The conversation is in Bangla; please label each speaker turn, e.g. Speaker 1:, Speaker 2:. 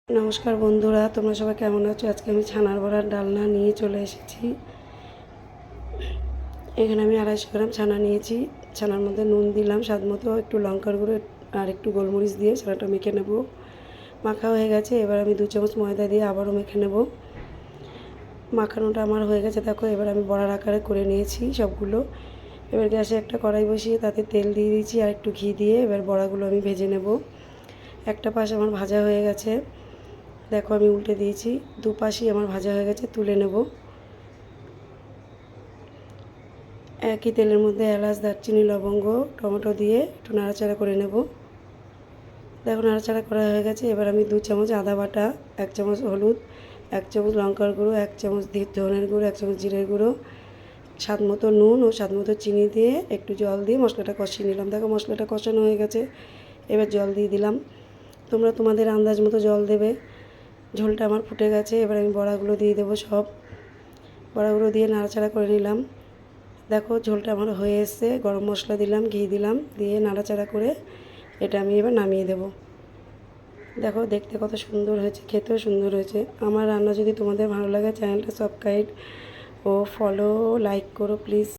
Speaker 1: নমস্কার বন্ধুরা, তোমরা সবাই কেমন আছো? আজকে আমি ছানার বড়ার ডালনা নিয়ে চলে এসেছি। এখানে আমি 250 গ্রাম ছানা নিয়েছি। ছানার মধ্যে নুন দিলাম স্বাদ মতো, একটু লঙ্কার গুঁড়ো আর একটু গোলমরিচ দিয়ে ছানাটা মেখে নেব। মাখা হয়ে গেছে, এবার আমি 2 চামচ ময়দা দিয়ে আবারও মেখে নেব। মাখানোটা আমার হয়ে গেছে, দেখো। এবার আমি বড়ার আকারে করে নিয়েছি সবগুলো। এবার গ্যাসে একটা কড়াই বসিয়ে তাতে তেল দিয়ে দিয়েছি আর একটু ঘি দিয়ে এবার বড়াগুলো আমি ভেজে নেব। একটা পাশ আমার ভাজা হয়ে গেছে, দেখো আমি উল্টে দিয়েছি। দুপাশই আমার ভাজা হয়ে গেছে, তুলে নেব। একই তেলের মধ্যে এলাচ, দারচিনি, লবঙ্গ, টমেটো দিয়ে একটু নাড়াচাড়া করে নেব। দেখো নাড়াচাড়া করা হয়ে গেছে। এবার আমি 2 চামচ আদা বাটা, 1 চামচ হলুদ, 1 চামচ লঙ্কার গুঁড়ো, 1 চামচ ধনের গুঁড়ো, 1 চামচ জিরের গুঁড়ো, স্বাদ মতো নুন ও স্বাদ মতো চিনি দিয়ে একটু জল দিয়ে মশলাটা কষিয়ে নিলাম। দেখো মশলাটা কষানো হয়ে গেছে, এবার জল দিয়ে দিলাম। তোমরা তোমাদের আন্দাজ মতো জল দেবে। ঝোলটা আমার ফুটে গেছে, এবার আমি বড়াগুলো দিয়ে দেবো। সব বড়াগুলো দিয়ে নাড়াচাড়া করে নিলাম। দেখো ঝোলটা আমার হয়ে এসছে। গরম মশলা দিলাম, ঘি দিলাম, দিয়ে নাড়াচাড়া করে এটা আমি এবার নামিয়ে দেব। দেখো দেখতে কত সুন্দর হয়েছে, খেতেও সুন্দর হয়েছে। আমার রান্না যদি তোমাদের ভালো লাগে, চ্যানেলটা সাবস্ক্রাইব ও ফলো লাইক করো প্লিজ।